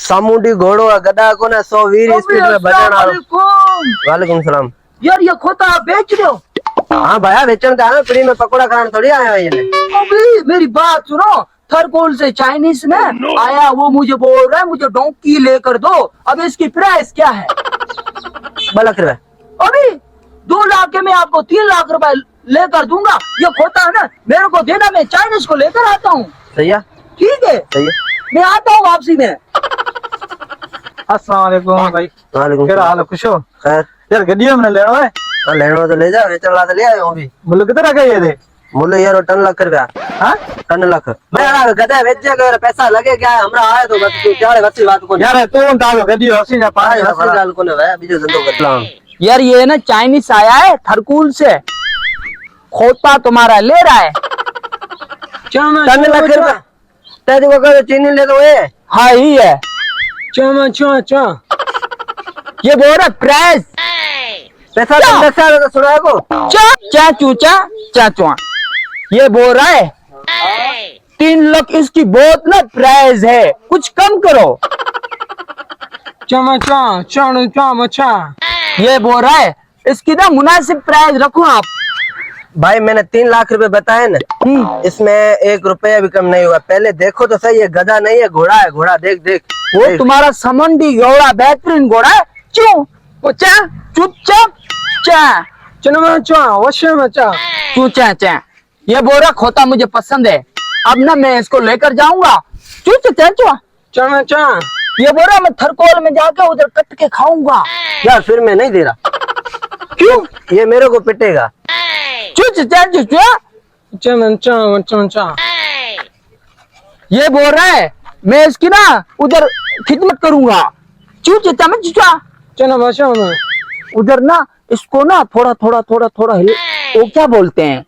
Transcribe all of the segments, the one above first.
सामुंडी घोड़ो गधा को ना 120 स्पीड में भजन आ वालेकुम सलाम। यार ये खोता आप बेच रहे हो? हाँ भैया बेचन का है, फ्री में पकोड़ा खाने थोड़ी आया है ये। अभी मेरी बात सुनो, थरकोल से चाइनीज में आया, वो मुझे बोल रहा है मुझे डोंकी लेकर दो। अब इसकी प्राइस क्या है? 2 लाख रुपए। अभी 2 लाख के मैं आपको 3 लाख रुपए लेकर दूंगा। ये खोता है ना मेरे को देना, मैं चाइनीज को लेकर आता हूँ। सही है, ठीक है, सही है। मैं आता हूँ वापसी में। अस्सलाम वालेकुम भाई। वालेकुम क्या हाल है? खुश हो? खैर यार गड्डियों में लेना है। हाँ लेना तो ले जा, बेचन ला तो ले आयो अभी। मुल्क कितना का ये दे? मुल्ले यार 10 लाख रुपया। हाँ टन लाख मैं गधा बेच जाएगा, पैसा लगे क्या है हमरा आए तो बस तू क्या वसी बात को यार तू डालो गड्डियों हसी ना पानी वसी गाल को ना भाई बीजो धंधो कर। यार ये ना चाइनीज आया है थरकुल से, खोता तुम्हारा ले रहा है। 10 लाख रुपया तेरे को कह चीनी ले दो ये। हाँ ही है। ये बोल रहा प्राइस पैसा 10 साल तो सुनाए को चा चूचा चा चुआ। ये बोल रहा है 3 लाख इसकी बहुत ना प्राइस है, कुछ कम करो। ये बोल रहा है इसकी ना मुनासिब प्राइस रखो आप। भाई मैंने 3 लाख रुपए बताए ना, इसमें 1 रुपया भी कम नहीं हुआ। पहले देखो तो सही, ये गधा नहीं है घोड़ा है, घोड़ा देख देख। वो देख। तुम्हारा समंडी घोड़ा बेहतरीन घोड़ा है। क्यों वो चा चुपचाप चा चू चा चा। ये बोल रहा खोता मुझे पसंद है, अब ना मैं इसको लेकर जाऊंगा। चू चा चा। ये बोल रहा मैं थरकोल में जाके उधर कट के खाऊंगा। यार फिर मैं नहीं दे रहा। क्यों? ये मेरे को पिटेगा। ये बोल रहा है मैं इसकी ना उधर खिदमत करूंगा। उधर ना इसको ना थोड़ा थोड़ा थोड़ा थोड़ा वो क्या बोलते हैं,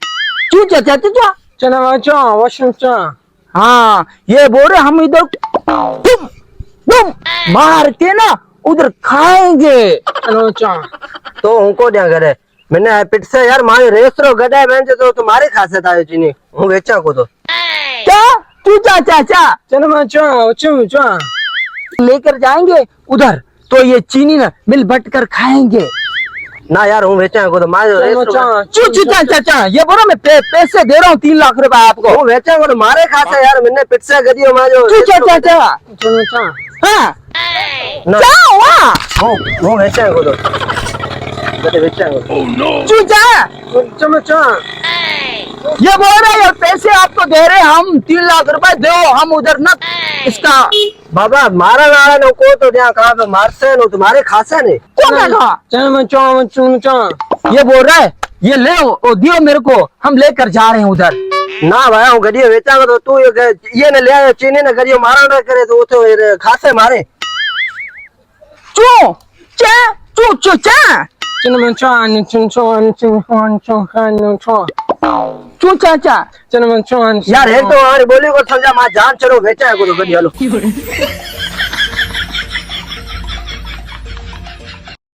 हाँ ये बोल रहे हम इधर तुम मार के ना उधर खाएंगे। तो उनको क्या करे, मैंने पिट से यार मारे रेसरो गधा है बहन तो तुम्हारे खासियत आयो चीनी हूँ बेचा को तो क्या तू चा लेकर जाएंगे उधर तो ये चीनी ना मिल बट कर खाएंगे ना यार हूँ बेचा को तो मारे ये बोलो मैं पैसे दे रहा हूँ 3 लाख रुपए आपको। हूँ बेचा को तो मारे खासा यार, मैंने पिट से गदियो मारो हूँ बेचा को तो बेचा को ये बोल रहे हैं पैसे आपको दे रहे हम 3 लाख रुपए दो, हम उधर ना इसका बाबा मारा नारा नो को तो क्या कहा पे मारसे नो तुम्हारे खासा ने ये बोल रहा है ये ले दियो मेरे को, हम लेकर जा रहे हैं उधर। ना भाई हूँ गडियो बेचा को तो तू ये न ले आयो चीनी ने गडियो मारा ना करे तो तो खासे मारे चू चा। यार एक तो हमारी बोली को समझा, मां जान चलो बेचा है को तो गडियो लो।